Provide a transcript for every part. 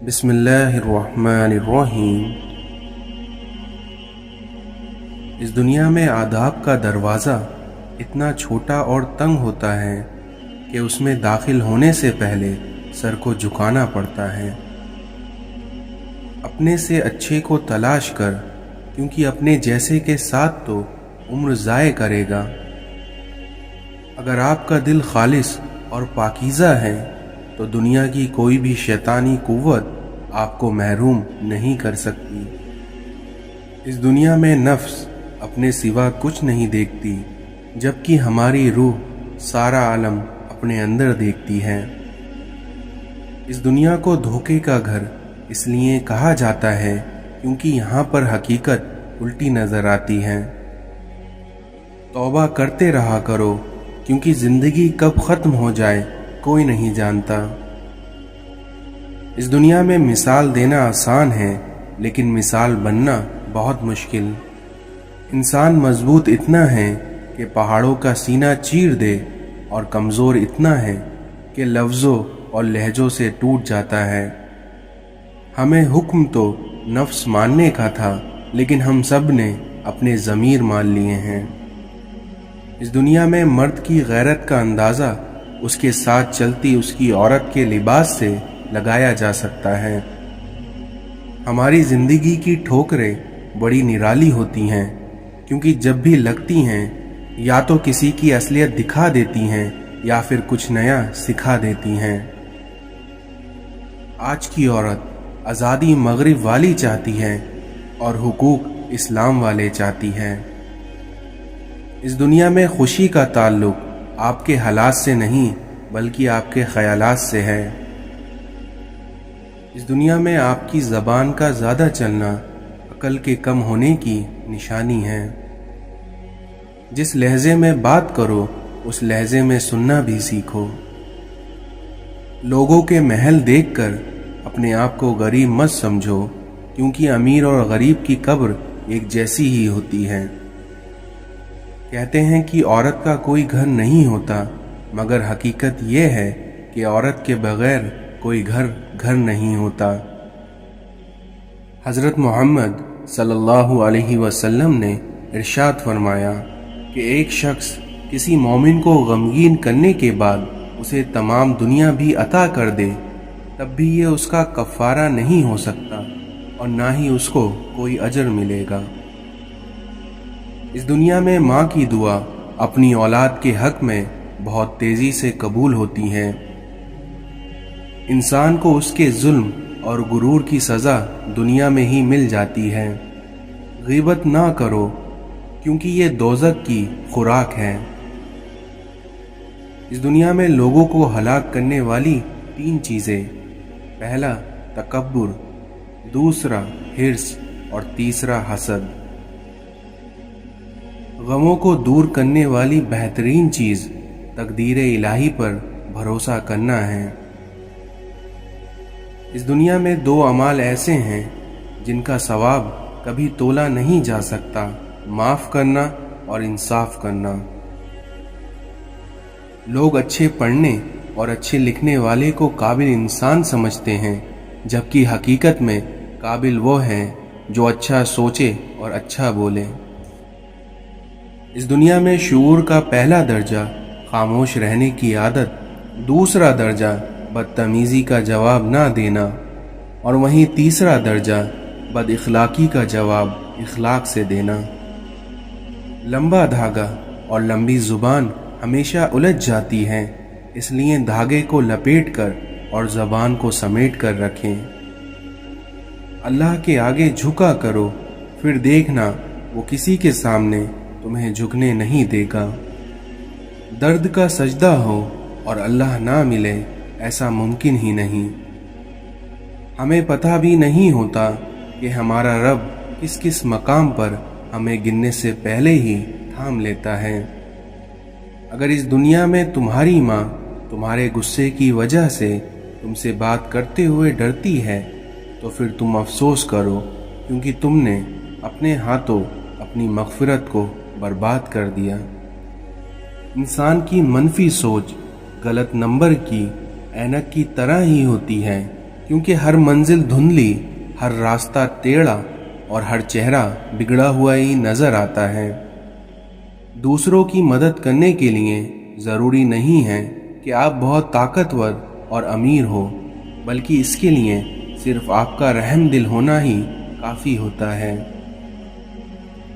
بسم اللہ الرحمن الرحیم۔ اس دنیا میں آداب کا دروازہ اتنا چھوٹا اور تنگ ہوتا ہے کہ اس میں داخل ہونے سے پہلے سر کو جھکانا پڑتا ہے۔ اپنے سے اچھے کو تلاش کر، کیونکہ اپنے جیسے کے ساتھ تو عمر ضائع کرے گا۔ اگر آپ کا دل خالص اور پاکیزہ ہے تو دنیا کی کوئی بھی شیطانی قوت آپ کو محروم نہیں کر سکتی۔ اس دنیا میں نفس اپنے سوا کچھ نہیں دیکھتی، جبکہ ہماری روح سارا عالم اپنے اندر دیکھتی ہے۔ اس دنیا کو دھوکے کا گھر اس لیے کہا جاتا ہے کیونکہ یہاں پر حقیقت الٹی نظر آتی ہے۔ توبہ کرتے رہا کرو، کیونکہ زندگی کب ختم ہو جائے کوئی نہیں جانتا۔ اس دنیا میں مثال دینا آسان ہے، لیکن مثال بننا بہت مشکل۔ انسان مضبوط اتنا ہے کہ پہاڑوں کا سینہ چیر دے، اور کمزور اتنا ہے کہ لفظوں اور لہجوں سے ٹوٹ جاتا ہے۔ ہمیں حکم تو نفس ماننے کا تھا، لیکن ہم سب نے اپنے ضمیر مان لیے ہیں۔ اس دنیا میں مرد کی غیرت کا اندازہ اس کے ساتھ چلتی اس کی عورت کے لباس سے لگایا جا سکتا ہے۔ ہماری زندگی کی ٹھوکریں بڑی نرالی ہوتی ہیں، کیونکہ جب بھی لگتی ہیں یا تو کسی کی اصلیت دکھا دیتی ہیں یا پھر کچھ نیا سکھا دیتی ہیں۔ آج کی عورت آزادی مغرب والی چاہتی ہے اور حقوق اسلام والے چاہتی ہے۔ اس دنیا میں خوشی کا تعلق آپ کے حالات سے نہیں بلکہ آپ کے خیالات سے ہے۔ اس دنیا میں آپ کی زبان کا زیادہ چلنا عقل کے کم ہونے کی نشانی ہے۔ جس لہجے میں بات کرو اس لہجے میں سننا بھی سیکھو۔ لوگوں کے محل دیکھ کر اپنے آپ کو غریب مت سمجھو، کیونکہ امیر اور غریب کی قبر ایک جیسی ہی ہوتی ہے۔ کہتے ہیں کہ عورت کا کوئی گھر نہیں ہوتا، مگر حقیقت یہ ہے کہ عورت کے بغیر کوئی گھر نہیں ہوتا۔ حضرت محمد صلی اللہ علیہ وسلم نے ارشاد فرمایا کہ ایک شخص کسی مومن کو غمگین کرنے کے بعد اسے تمام دنیا بھی عطا کر دے، تب بھی یہ اس کا کفارہ نہیں ہو سکتا اور نہ ہی اس کو کوئی اجر ملے گا۔ اس دنیا میں ماں کی دعا اپنی اولاد کے حق میں بہت تیزی سے قبول ہوتی ہے۔ انسان کو اس کے ظلم اور غرور کی سزا دنیا میں ہی مل جاتی ہے۔ غیبت نہ کرو، کیونکہ یہ دوزخ کی خوراک ہے۔ اس دنیا میں لوگوں کو ہلاک کرنے والی 3 چیزیں: پہلا تکبر، دوسرا حرص اور تیسرا حسد۔ غموں کو دور کرنے والی بہترین چیز تقدیر الہی پر بھروسہ کرنا ہے۔ اس دنیا میں 2 اعمال ایسے ہیں جن کا ثواب کبھی تولا نہیں جا سکتا: معاف کرنا اور انصاف کرنا۔ لوگ اچھے پڑھنے اور اچھے لکھنے والے کو قابل انسان سمجھتے ہیں، جبکہ حقیقت میں قابل وہ ہے جو اچھا سوچے اور اچھا بولے۔ اس دنیا میں شعور کا پہلا درجہ خاموش رہنے کی عادت، دوسرا درجہ بدتمیزی کا جواب نہ دینا، اور وہیں تیسرا درجہ بد اخلاقی کا جواب اخلاق سے دینا۔ لمبا دھاگا اور لمبی زبان ہمیشہ الجھ جاتی ہے، اس لیے دھاگے کو لپیٹ کر اور زبان کو سمیٹ کر رکھیں۔ اللہ کے آگے جھکا کرو، پھر دیکھنا وہ کسی کے سامنے تمہیں جھکنے نہیں دے گا۔ درد کا سجدہ ہو اور اللہ نہ ملے، ایسا ممکن ہی نہیں۔ ہمیں پتہ بھی نہیں ہوتا کہ ہمارا رب کس کس مقام پر ہمیں گننے سے پہلے ہی تھام لیتا ہے۔ اگر اس دنیا میں تمہاری ماں تمہارے غصے کی وجہ سے تم سے بات کرتے ہوئے ڈرتی ہے تو پھر تم افسوس کرو، کیونکہ تم نے اپنے ہاتھوں اپنی مغفرت کو برباد کر دیا۔ انسان کی منفی سوچ غلط نمبر کی اینک کی طرح ہی ہوتی ہے، क्योंकि हर मंजिल धुंधली, हर रास्ता टेढ़ा और हर चेहरा बिगड़ा हुआ ही नजर आता है। दूसरों की मदद करने के लिए ज़रूरी नहीं है कि आप बहुत ताकतवर और अमीर हो, बल्कि इसके लिए सिर्फ आपका रहम दिल होना ही काफ़ी होता है।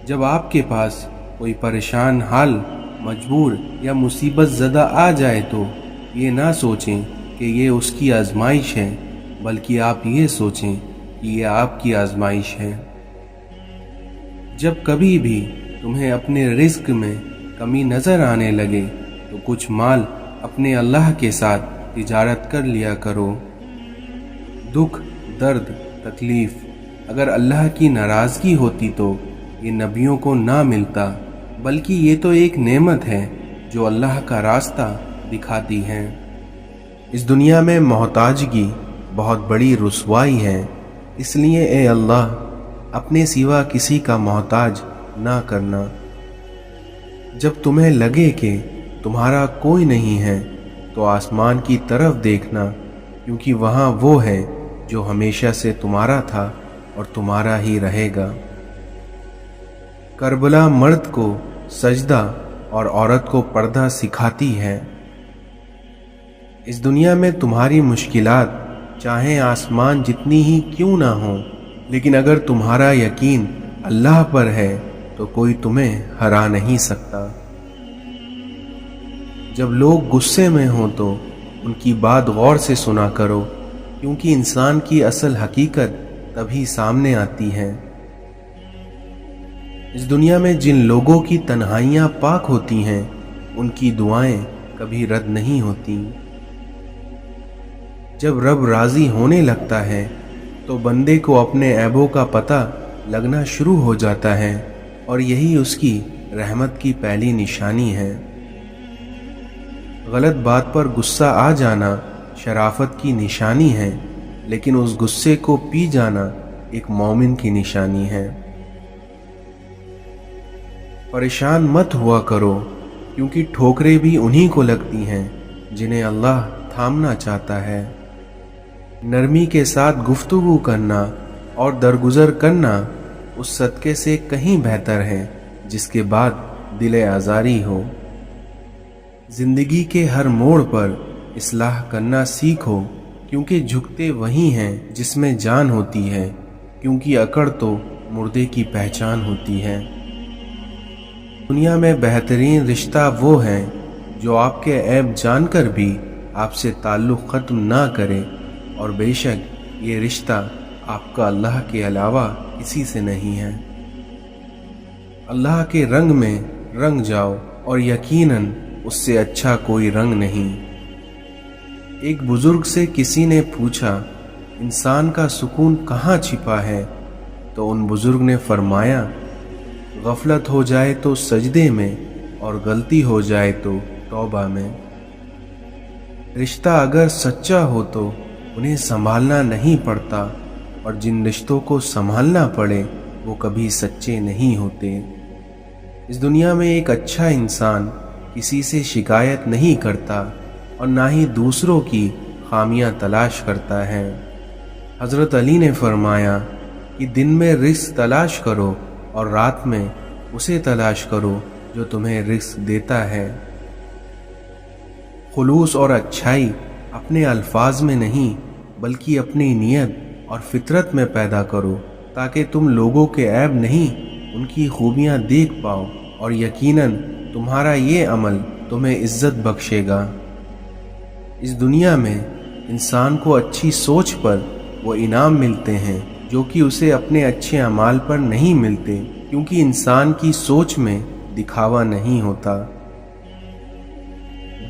जब आपके पास कोई परेशान हाल, मजबूर या मुसीबत ज़दा आ जाए तो ये ना सोचें कि ये उसकी आजमाइश है, बल्कि आप ये सोचें कि ये आपकी आजमाइश है। जब कभी भी तुम्हें अपने रिस्क में कमी नज़र आने लगे तो कुछ माल अपने अल्लाह के साथ तिजारत कर लिया करो। दुख, दर्द, तकलीफ अगर अल्लाह की नाराज़गी होती तो ये नबियों को ना मिलता, बल्कि ये तो एक नेमत है जो अल्लाह का रास्ता दिखाती है। इस दुनिया में मोहताजगी बहुत बड़ी रुसवाई है, इसलिए ए अल्लाह अपने सिवा किसी का मोहताज ना करना। जब तुम्हें लगे कि तुम्हारा कोई नहीं है तो आसमान की तरफ देखना, क्योंकि वहाँ वो है जो हमेशा से तुम्हारा था और तुम्हारा ही रहेगा। करबला मर्द को सजदा और औरत को पर्दा सिखाती है। इस दुनिया में तुम्हारी मुश्किलात चाहे आसमान जितनी ही क्यों ना हो, लेकिन अगर तुम्हारा यकीन अल्लाह पर है तो कोई तुम्हें हरा नहीं सकता। जब लोग गुस्से में हों तो उनकी बात गौर से सुना करो, क्योंकि इंसान की असल हकीकत तभी सामने आती है। इस दुनिया में जिन लोगों की तन्हाइयाँ पाक होती हैं, उनकी दुआएं कभी रद्द नहीं होती। जब रब राज़ी होने लगता है तो बंदे को अपने ऐबों का पता लगना शुरू हो जाता है, और यही उसकी रहमत की पहली निशानी है। गलत बात पर गुस्सा आ जाना शराफत की निशानी है, लेकिन उस गुस्से को पी जाना एक मोमिन की निशानी है। परेशान मत हुआ करो, क्योंकि ठोकरें भी उन्हीं को लगती हैं जिन्हें अल्लाह थामना चाहता है। नरमी के साथ गुफ्तगू करना और दरगुजर करना उस सदके से कहीं बेहतर है जिसके बाद दिल आज़ारी हो। जिंदगी के हर मोड़ पर इस्लाह करना सीखो, क्योंकि झुकते वही हैं जिसमें जान होती है, क्योंकि अकड़ तो मुर्दे की पहचान होती है। दुनिया में बेहतरीन रिश्ता वो है जो आपके ऐब जानकर भी आपसे ताल्लुक़ ख़त्म ना करे, और बेशक ये रिश्ता आपका अल्लाह के अलावा किसी से नहीं है। अल्लाह के रंग में रंग जाओ, और यकीनन उससे अच्छा कोई रंग नहीं। एक बुजुर्ग से किसी ने पूछा, इंसान का सुकून कहाँ छिपा है? तो उन बुजुर्ग ने फरमाया, गफलत हो जाए तो सजदे में, और गलती हो जाए तो तौबा में। रिश्ता अगर सच्चा हो तो उन्हें संभालना नहीं पड़ता, और जिन रिश्तों को संभालना पड़े वो कभी सच्चे नहीं होते। इस दुनिया में एक अच्छा इंसान किसी से शिकायत नहीं करता, और ना ही दूसरों की खामियां तलाश करता है। हज़रत अली ने फरमाया कि दिन में रिस्क तलाश करो, और रात में उसे तलाश करो जो तुम्हें रिस्क देता है। खुलूस और अच्छाई अपने अल्फाज में नहीं, बल्कि अपनी नीयत और फितरत में पैदा करो, ताकि तुम लोगों के ऐब नहीं उनकी खूबियां देख पाओ, और यकीनन तुम्हारा ये अमल तुम्हें इज्जत बख्शेगा। इस दुनिया में इंसान को अच्छी सोच पर वो इनाम मिलते हैं जो कि उसे अपने अच्छे अमाल पर नहीं मिलते, क्योंकि इंसान की सोच में दिखावा नहीं होता।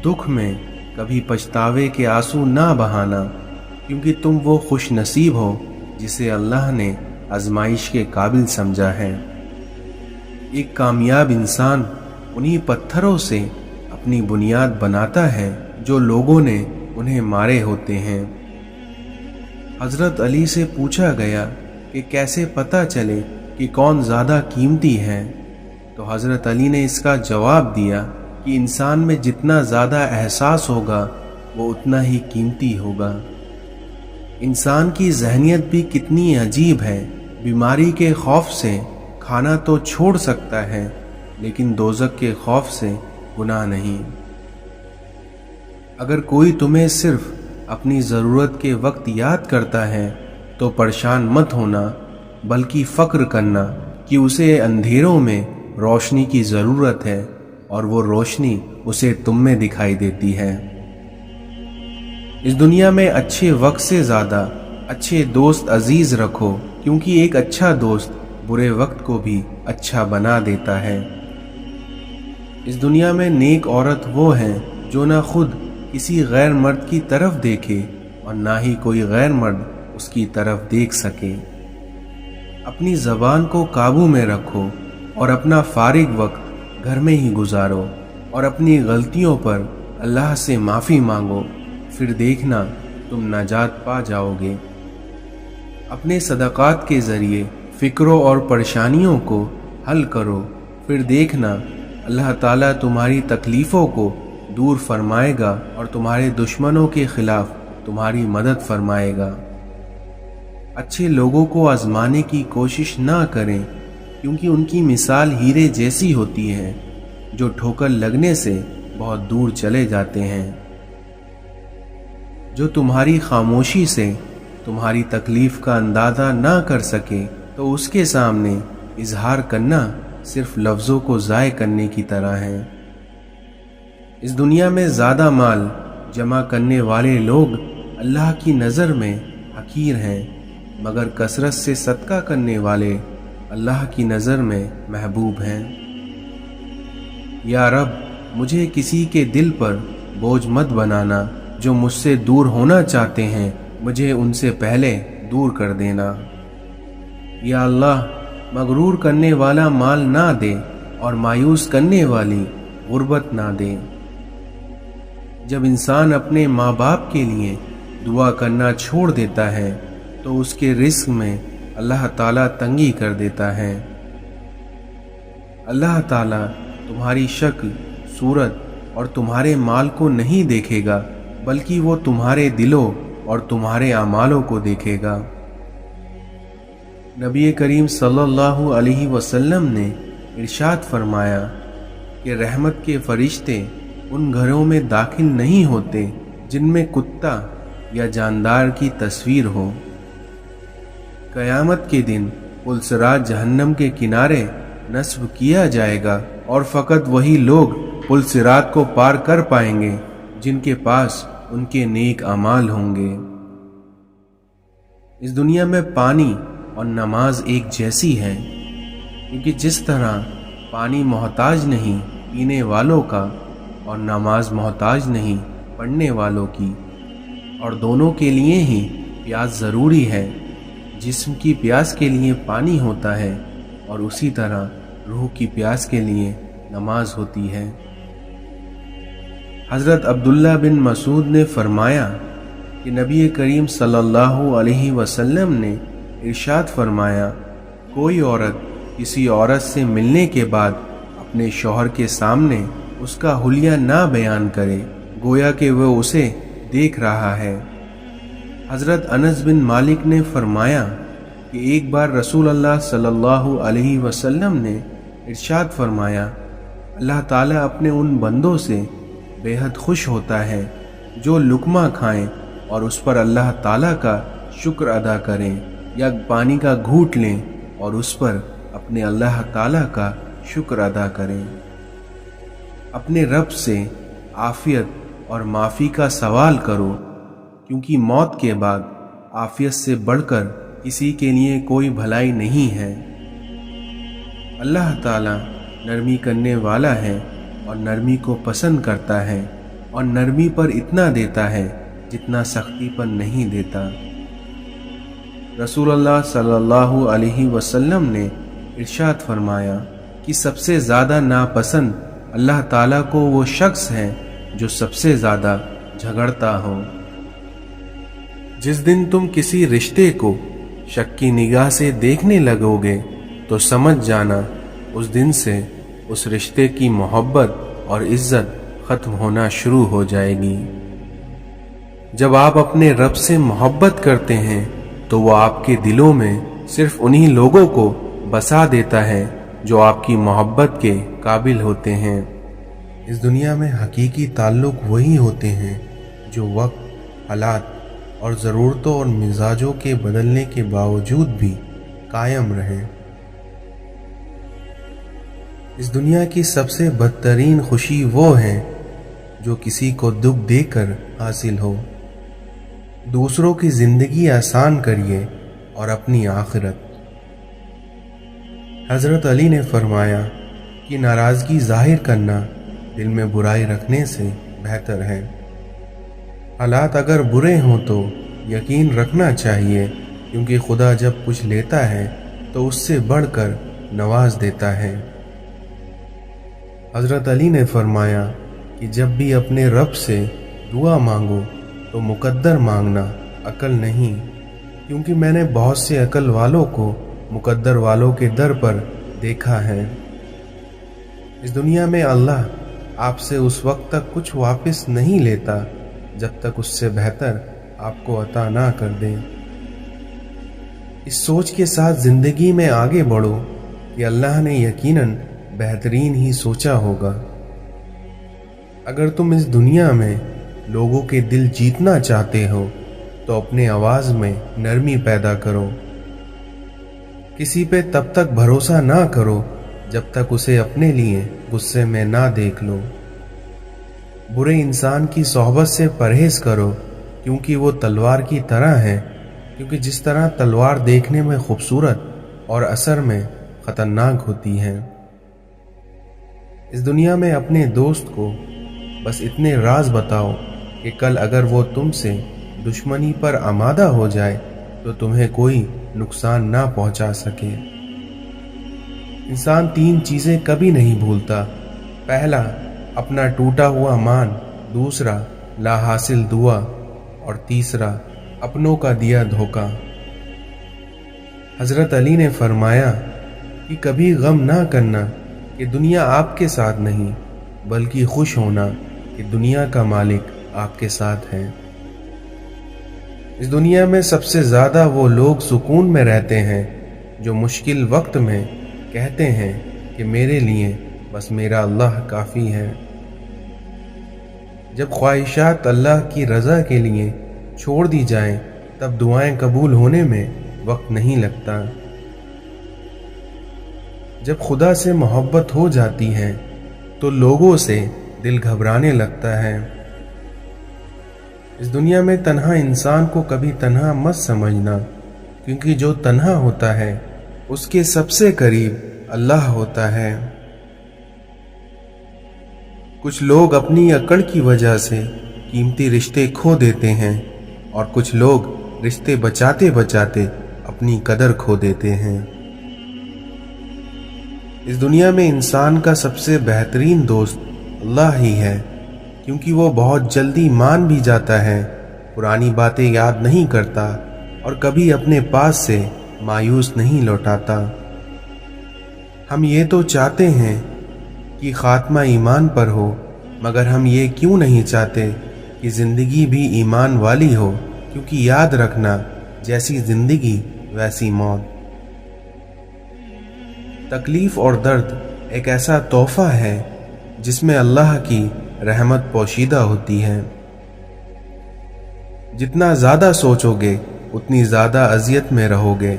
दुख में कभी पछतावे के आंसू ना बहाना, क्योंकि तुम वो खुश नसीब हो जिसे अल्लाह ने आजमाइश के काबिल समझा है। एक कामयाब इंसान उन्हीं पत्थरों से अपनी बुनियाद बनाता है जो लोगों ने उन्हें मारे होते हैं। हज़रत अली से पूछा गया कि कैसे पता चले कि कौन ज़्यादा कीमती है, तो हज़रत अली ने इसका जवाब दिया कि इंसान में जितना ज़्यादा एहसास होगा वो उतना ही कीमती होगा। انسان کی ذہنیت بھی کتنی عجیب ہے، بیماری کے خوف سے کھانا تو چھوڑ سکتا ہے لیکن دوزخ کے خوف سے گناہ نہیں۔ اگر کوئی تمہیں صرف اپنی ضرورت کے وقت یاد کرتا ہے تو پریشان مت ہونا، بلکہ فخر کرنا کہ اسے اندھیروں میں روشنی کی ضرورت ہے اور وہ روشنی اسے تم میں دکھائی دیتی ہے۔ اس دنیا میں اچھے وقت سے زیادہ اچھے دوست عزیز رکھو، کیونکہ ایک اچھا دوست برے وقت کو بھی اچھا بنا دیتا ہے۔ اس دنیا میں نیک عورت وہ ہے جو نہ خود کسی غیر مرد کی طرف دیکھے اور نہ ہی کوئی غیر مرد اس کی طرف دیکھ سکے۔ اپنی زبان کو قابو میں رکھو اور اپنا فارغ وقت گھر میں ہی گزارو اور اپنی غلطیوں پر اللہ سے معافی مانگو، پھر دیکھنا تم نجات پا جاؤ گے۔ اپنے صدقات کے ذریعے فکروں اور پریشانیوں کو حل کرو، پھر دیکھنا اللہ تعالیٰ تمہاری تکلیفوں کو دور فرمائے گا اور تمہارے دشمنوں کے خلاف تمہاری مدد فرمائے گا۔ اچھے لوگوں کو آزمانے کی کوشش نہ کریں، کیونکہ ان کی مثال ہیرے جیسی ہوتی ہے جو ٹھوکر لگنے سے بہت دور چلے جاتے ہیں۔ جو تمہاری خاموشی سے تمہاری تکلیف کا اندازہ نہ کر سکے تو اس کے سامنے اظہار کرنا صرف لفظوں کو ضائع کرنے کی طرح ہے۔ اس دنیا میں زیادہ مال جمع کرنے والے لوگ اللہ کی نظر میں حقیر ہیں، مگر کثرت سے صدقہ کرنے والے اللہ کی نظر میں محبوب ہیں۔ یا رب، مجھے کسی کے دل پر بوجھ مت بنانا، جو مجھ سے دور ہونا چاہتے ہیں مجھے ان سے پہلے دور کر دینا۔ یا اللہ، مغرور کرنے والا مال نہ دے اور مایوس کرنے والی غربت نہ دے۔ جب انسان اپنے ماں باپ کے لیے دعا کرنا چھوڑ دیتا ہے تو اس کے رزق میں اللہ تعالیٰ تنگی کر دیتا ہے۔ اللہ تعالیٰ تمہاری شکل، صورت اور تمہارے مال کو نہیں دیکھے گا، بلکہ وہ تمہارے دلوں اور تمہارے اعمالوں کو دیکھے گا۔ نبی کریم صلی اللہ علیہ وسلم نے ارشاد فرمایا کہ رحمت کے فرشتے ان گھروں میں داخل نہیں ہوتے جن میں کتا یا جاندار کی تصویر ہو۔ قیامت کے دن پلسرات جہنم کے کنارے نصب کیا جائے گا اور فقط وہی لوگ پلسرات کو پار کر پائیں گے جن کے پاس ان کے نیک اعمال ہوں گے۔ اس دنیا میں پانی اور نماز ایک جیسی ہے، کیونکہ جس طرح پانی محتاج نہیں پینے والوں کا اور نماز محتاج نہیں پڑھنے والوں کی، اور دونوں کے لیے ہی پیاس ضروری ہے۔ جسم کی پیاس کے لیے پانی ہوتا ہے اور اسی طرح روح کی پیاس کے لیے نماز ہوتی ہے۔ حضرت عبداللہ بن مسعود نے فرمایا کہ نبی کریم صلی اللہ علیہ وسلم نے ارشاد فرمایا، کوئی عورت کسی عورت سے ملنے کے بعد اپنے شوہر کے سامنے اس کا حلیہ نہ بیان کرے، گویا کہ وہ اسے دیکھ رہا ہے۔ حضرت انس بن مالک نے فرمایا کہ ایک بار رسول اللہ صلی اللہ علیہ وسلم نے ارشاد فرمایا، اللہ تعالیٰ اپنے ان بندوں سے بے حد خوش ہوتا ہے جو لقمہ کھائیں اور اس پر اللہ تعالیٰ کا شکر ادا کریں، یا پانی کا گھونٹ لیں اور اس پر اپنے اللہ تعالیٰ کا شکر ادا کریں۔ اپنے رب سے عافیت اور معافی کا سوال کرو، کیونکہ موت کے بعد عافیت سے بڑھ کر کسی کے لیے کوئی بھلائی نہیں ہے۔ اللہ تعالیٰ نرمی کرنے والا ہے اور نرمی کو پسند کرتا ہے، اور نرمی پر اتنا دیتا ہے جتنا سختی پر نہیں دیتا۔ رسول اللہ صلی اللہ علیہ وسلم نے ارشاد فرمایا کہ سب سے زیادہ ناپسند اللہ تعالیٰ کو وہ شخص ہے جو سب سے زیادہ جھگڑتا ہو۔ جس دن تم کسی رشتے کو شک کی نگاہ سے دیکھنے لگو گے تو سمجھ جانا اس دن سے اس رشتے کی محبت اور عزت ختم ہونا شروع ہو جائے گی۔ जब आप अपने रब से मोहब्बत करते हैं तो वो आपके दिलों में सिर्फ उन्हीं लोगों को बसा देता है जो आपकी मोहब्बत के काबिल होते हैं। इस दुनिया में हकीकी ताल्लुक वही होते हैं जो वक्त, हालात और ज़रूरतों और मिजाजों के बदलने के बावजूद भी कायम रहें। इस दुनिया की सबसे बदतरीन खुशी वो है जो किसी को दुख देकर हासिल हो। दूसरों की जिंदगी आसान करिए और अपनी आखिरत। हजरत अली ने फरमाया कि नाराज़गी जाहिर करना दिल में बुराई रखने से बेहतर है। हालात अगर बुरे हों तो यकीन रखना चाहिए, क्योंकि खुदा जब कुछ लेता है तो उससे बढ़कर नवाज देता है। हजरत अली ने फरमाया कि जब भी अपने रब से दुआ मांगो तो मुकद्दर मांगना, अकल नहीं, क्योंकि मैंने बहुत से अकल वालों को मुकद्दर वालों के दर पर देखा है। इस दुनिया में अल्लाह आपसे उस वक्त तक कुछ वापस नहीं लेता जब तक उससे बेहतर आपको अता ना कर दे। इस सोच के साथ जिंदगी में आगे बढ़ो कि अल्लाह ने यकीनन बेहतरीन ही सोचा होगा। अगर तुम इस दुनिया में लोगों के दिल जीतना चाहते हो तो अपने आवाज में नरमी पैदा करो। किसी पे तब तक भरोसा ना करो जब तक उसे अपने लिए गुस्से में ना देख लो। बुरे इंसान की सोहबत से परहेज करो, क्योंकि वो तलवार की तरह है, क्योंकि जिस तरह तलवार देखने में खूबसूरत और असर में खतरनाक होती है। इस दुनिया में अपने दोस्त को बस इतने राज बताओ कि कल अगर वो तुमसे दुश्मनी पर आमादा हो जाए तो तुम्हें कोई नुकसान ना पहुंचा सके। इंसान 3 चीजें कभी नहीं भूलता। पहला, अपना टूटा हुआ मान। दूसरा, लाहासिल दुआ। और तीसरा, अपनों का दिया धोखा। हजरत अली ने फरमाया कि कभी गम ना करना कि दुनिया आपके साथ नहीं, बल्कि खुश होना कि दुनिया का मालिक आपके साथ है। इस दुनिया में सबसे ज्यादा वो लोग सुकून में रहते हैं जो मुश्किल वक्त में कहते हैं कि मेरे लिए बस मेरा अल्लाह काफ़ी है। जब ख्वाहिशात अल्लाह की रज़ा के लिए छोड़ दी जाएं, तब दुआएं कबूल होने में वक्त नहीं लगता। जब खुदा से मोहब्बत हो जाती है तो लोगों से दिल घबराने लगता है। इस दुनिया में तन्हा इंसान को कभी तन्हा मत समझना, क्योंकि जो तन्हा होता है उसके सबसे करीब अल्लाह होता है। कुछ लोग अपनी अकड़ की वजह से कीमती रिश्ते खो देते हैं और कुछ लोग रिश्ते बचाते बचाते अपनी कदर खो देते हैं। इस दुनिया में इंसान का सबसे बेहतरीन दोस्त अल्लाह ही है, क्योंकि वो बहुत जल्दी मान भी जाता है, पुरानी बातें याद नहीं करता और कभी अपने पास से मायूस नहीं लौटाता। हम ये तो चाहते हैं कि खात्मा ईमान पर हो, मगर हम ये क्यों नहीं चाहते कि ज़िंदगी भी ईमान वाली हो, क्योंकि याद रखना, जैसी ज़िंदगी वैसी मौत। तकलीफ़ और दर्द एक ऐसा तोहफ़ा है जिसमें अल्लाह की रहमत पोशीदा होती है। जितना ज़्यादा सोचोगे उतनी ज़्यादा अज़ियत में रहोगे।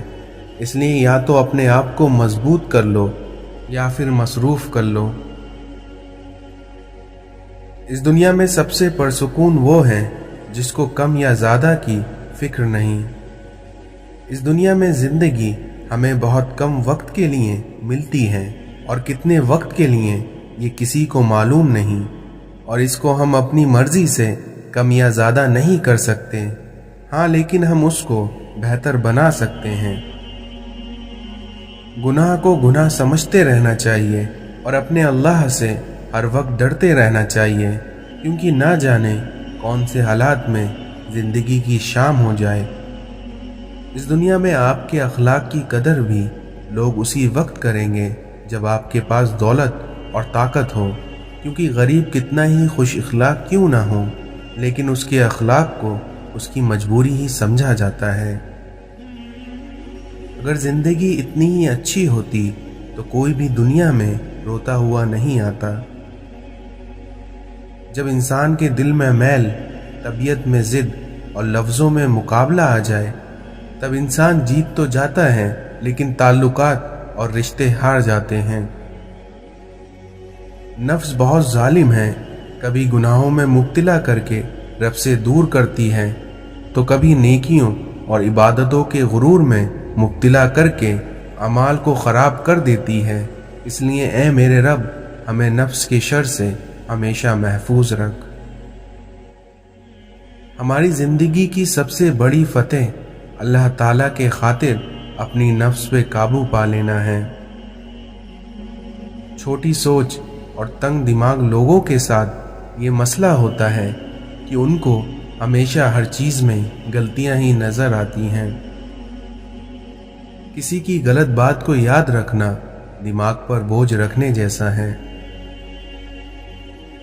इसलिए या तो अपने आप को मजबूत कर लो या फिर मसरूफ़ कर लो। इस दुनिया में सबसे पुरसुकून वो है जिसको कम या ज़्यादा की फिक्र नहीं। इस दुनिया में ज़िंदगी हमें बहुत कम वक्त के लिए मिलती है और कितने वक्त के लिए ये किसी को मालूम नहीं, और इसको हम अपनी मर्जी से कम या ज़्यादा नहीं कर सकते। हाँ, लेकिन हम उसको बेहतर बना सकते हैं। गुनाह को गुनाह समझते रहना चाहिए और अपने अल्लाह से हर वक्त डरते रहना चाहिए, क्योंकि ना जाने कौन से हालात में ज़िंदगी की शाम हो जाए। इस दुनिया में आपके अखलाक की कदर भी लोग उसी वक्त करेंगे जब आपके पास दौलत और ताकत हो, क्योंकि गरीब कितना ही खुश इखलाक क्यों ना हो, लेकिन उसके अखलाक को उसकी मजबूरी ही समझा जाता है। अगर जिंदगी इतनी ही अच्छी होती तो कोई भी दुनिया में रोता हुआ नहीं आता। जब इंसान के दिल में मैल, तबीयत में जिद और लफ्ज़ों में मुकाबला आ जाए, तब इंसान जीत तो जाता है लेकिन ताल्लुकात और रिश्ते हार जाते हैं। नफ्स बहुत जालिम है, कभी गुनाहों में मुब्तला करके रब से दूर करती है, तो कभी नेकियों और इबादतों के गुरूर में मुब्तला करके अमाल को ख़राब कर देती है। इसलिए ए मेरे रब, हमें नफ्स के शर से हमेशा महफूज रख। हमारी ज़िंदगी की सबसे बड़ी फतेह अल्लाह ताला के खातिर अपनी नफ्स पे काबू पा लेना है। छोटी सोच और तंग दिमाग लोगों के साथ ये मसला होता है कि उनको हमेशा हर चीज़ में गलतियां ही नज़र आती हैं। किसी की गलत बात को याद रखना दिमाग पर बोझ रखने जैसा है।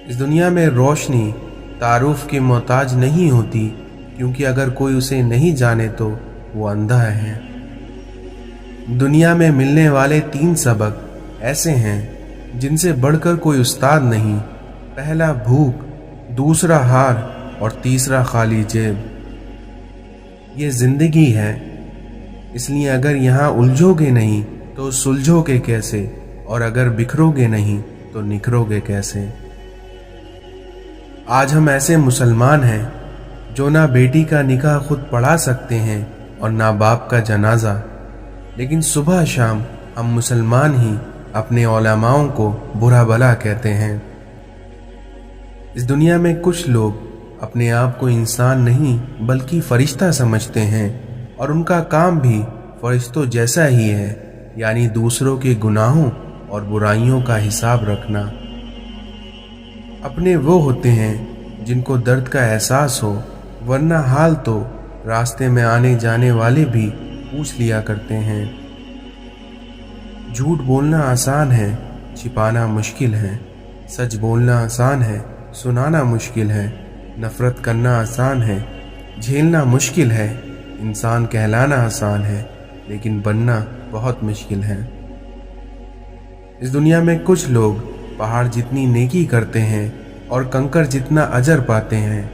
इस दुनिया में रोशनी तारुफ के मोहताज नहीं होती, क्योंकि अगर कोई उसे नहीं जाने तो वो अंधा है। दुनिया में मिलने वाले 3 सबक ऐसे हैं जिनसे बढ़कर कोई उस्ताद नहीं। पहला भूख, दूसरा हार और तीसरा खाली जेब। ये जिंदगी है, इसलिए अगर यहाँ उलझोगे नहीं तो सुलझोगे कैसे, और अगर बिखरोगे नहीं तो निखरोगे कैसे। आज हम ऐसे मुसलमान हैं जो ना बेटी का निकाह खुद पढ़ा सकते हैं और ना बाप का जनाजा, लेकिन सुबह शाम हम मुसलमान ही अपने उलमाओं को बुरा भला कहते हैं। इस दुनिया में कुछ लोग अपने आप को इंसान नहीं बल्कि फरिश्ता समझते हैं, और उनका काम भी फरिश्तों जैसा ही है, यानी दूसरों के गुनाहों और बुराइयों का हिसाब रखना। अपने वो होते हैं जिनको दर्द का एहसास हो, वरना हाल तो रास्ते में आने जाने वाले भी पूछ लिया करते हैं। झूठ बोलना आसान है, छिपाना मुश्किल है। सच बोलना आसान है, सुनाना मुश्किल है। नफरत करना आसान है, झेलना मुश्किल है। इंसान कहलाना आसान है, लेकिन बनना बहुत मुश्किल है। इस दुनिया में कुछ लोग पहाड़ जितनी नेकी करते हैं और कंकर जितना अजर पाते हैं,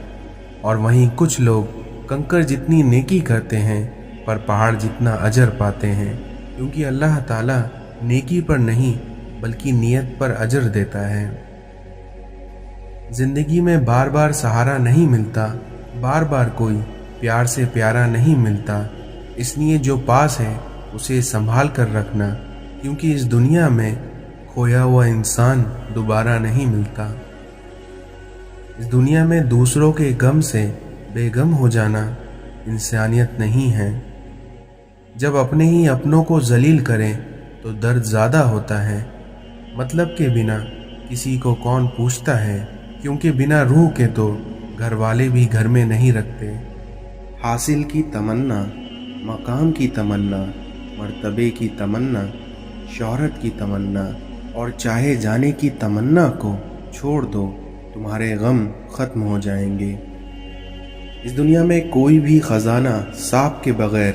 और वहीं कुछ लोग कंकर जितनी नेकी करते हैं पर पहाड़ जितना अजर पाते हैं, क्योंकि अल्लाह ताला नेकी पर नहीं बल्कि नियत पर अजर देता है। जिंदगी में बार बार सहारा नहीं मिलता, बार बार कोई प्यार से प्यारा नहीं मिलता। इसलिए जो पास है उसे संभाल कर रखना, क्योंकि इस दुनिया में खोया हुआ इंसान दोबारा नहीं मिलता। इस दुनिया में दूसरों के गम से बेगम हो जाना इंसानियत नहीं है। जब अपने ही अपनों को जलील करें तो दर्द ज़्यादा होता है। मतलब के बिना किसी को कौन पूछता है, क्योंकि बिना रूह के तो घर वाले भी घर में नहीं रखते। हासिल की तमन्ना, मकाम की तमन्ना, मर्तबे की तमन्ना, शोहरत की तमन्ना और चाहे जाने की तमन्ना को छोड़ दो, तुम्हारे गम ख़त्म हो जाएंगे। इस दुनिया में कोई भी ख़जाना सांप के बग़ैर,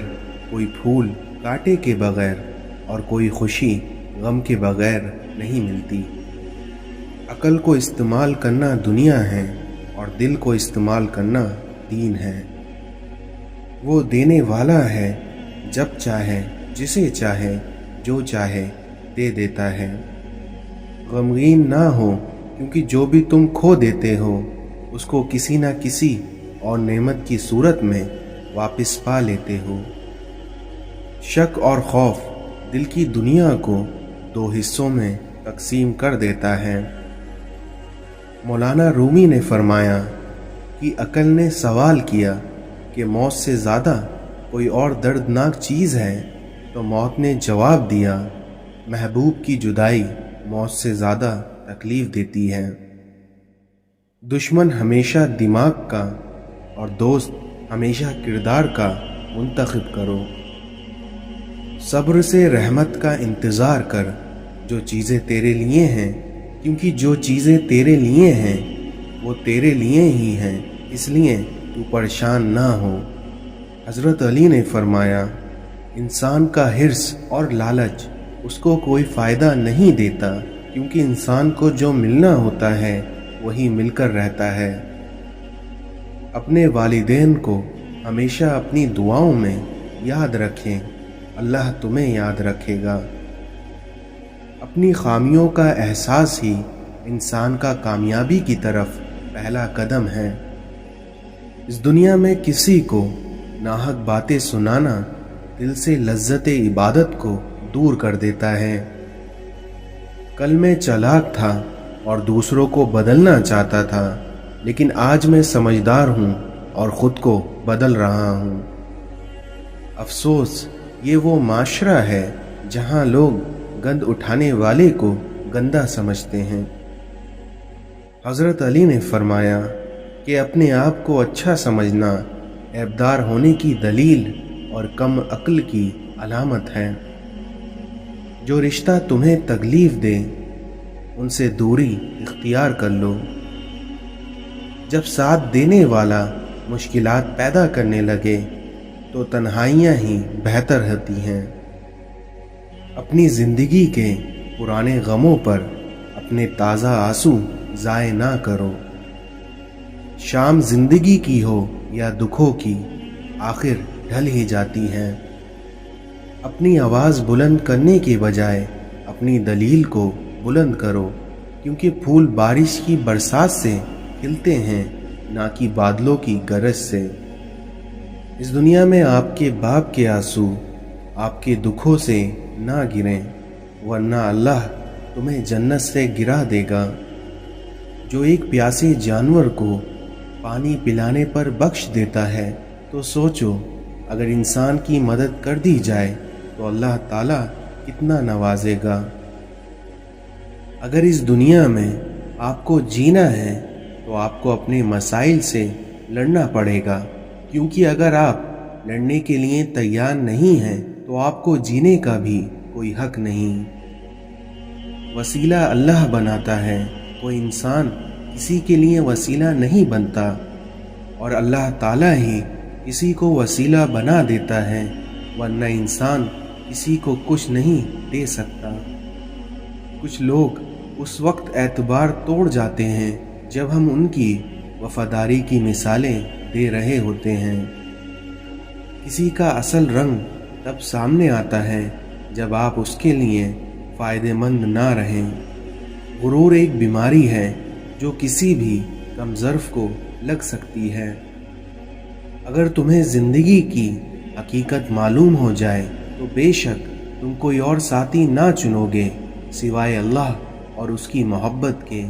कोई फूल कांटे के बग़ैर और कोई खुशी गम के बग़ैर नहीं मिलती। अकल को इस्तेमाल करना दुनिया है और दिल को इस्तेमाल करना दीन है। वो देने वाला है, जब चाहे जिसे चाहे जो चाहे दे देता है। गमगीन ना हो, क्योंकि जो भी तुम खो देते हो उसको किसी न किसी और नेमत की सूरत में वापस पा लेते हो। शक और खौफ दिल की दुनिया को 2 हिस्सों में तकसीम कर देता है। मौलाना रूमी ने फरमाया कि अकल ने सवाल किया कि मौत से ज़्यादा कोई और दर्दनाक चीज़ है, तो मौत ने जवाब दिया, महबूब की जुदाई मौत से ज़्यादा तकलीफ़ देती है। दुश्मन हमेशा दिमाग का और दोस्त हमेशा किरदार का मुंतखब करो। सब्र से रहमत का इंतज़ार कर, जो चीज़ें तेरे लिए हैं, क्योंकि जो चीज़ें तेरे लिए हैं वो तेरे लिए ही हैं, اس लिए तू परेशान ना हो। हज़रत अली ने फरमाया, इंसान का हिर्स और लालच उसको कोई फ़ायदा नहीं देता, क्योंकि इंसान को जो मिलना होता है वही मिलकर रहता है। अपने वालिदैन को हमेशा अपनी दुआओं में याद रखें, अल्लाह तुम्हें याद रखेगा। अपनी खामियों का एहसास ही इंसान का कामयाबी की तरफ पहला कदम है। इस दुनिया में किसी को नाहक बातें सुनाना दिल से लज्जत इबादत को दूर कर देता है। कल मैं चालाक था और दूसरों को बदलना चाहता था, लेकिन आज मैं समझदार हूँ और ख़ुद को बदल रहा हूँ। अफसोस ये वो माशरा है जहाँ लोग गंद उठाने वाले को गंदा समझते हैं। हज़रत अली ने फरमाया कि अपने आप को अच्छा समझना ऐबदार होने की दलील और कम अक्ल की अलामत है। जो रिश्ता तुम्हें तकलीफ़ दे उनसे दूरी इख्तियार कर लो। जब साथ देने वाला मुश्किलात पैदा करने लगे तो तन्हाइयाँ ही बेहतर होती हैं। अपनी ज़िंदगी के पुराने गमों पर अपने ताज़ा आंसू ज़ाय ना करो। शाम ज़िंदगी की हो या दुखों की, आखिर ढल ही जाती है। अपनी आवाज़ बुलंद करने के बजाय अपनी दलील को बुलंद करो, क्योंकि फूल बारिश की बरसात से खिलते हैं, ना कि बादलों की गरज से। इस दुनिया में आपके बाप के आंसू आपके दुखों से ना गिरें, वरना अल्लाह तुम्हें जन्नत से गिरा देगा। जो एक प्यासे जानवर को पानी पिलाने पर बख्श देता है, तो सोचो अगर इंसान की मदद कर दी जाए तो अल्लाह ताला कितना नवाजेगा। अगर इस दुनिया में आपको जीना है तो आपको अपने मसाइल से लड़ना पड़ेगा, क्योंकि अगर आप लड़ने के लिए तैयार नहीं हैं तो आपको जीने का भी कोई हक नहीं। वसीला अल्लाह बनाता है, कोई इंसान किसी के लिए वसीला नहीं बनता, और अल्लाह ताला ही किसी को वसीला बना देता है, वरना इंसान किसी को कुछ नहीं दे सकता। कुछ लोग उस वक्त एतबार तोड़ जाते हैं जब हम उनकी वफादारी की मिसालें दे रहे होते हैं। किसी का असल रंग तब सामने आता है जब आप उसके लिए फ़ायदेमंद ना रहें। गुरूर एक बीमारी है जो किसी भी कमज़र्फ़ को लग सकती है। अगर तुम्हें ज़िंदगी की हकीकत मालूम हो जाए तो बेशक तुम कोई और साथी ना चुनोगे सिवाय अल्लाह और उसकी मोहब्बत के।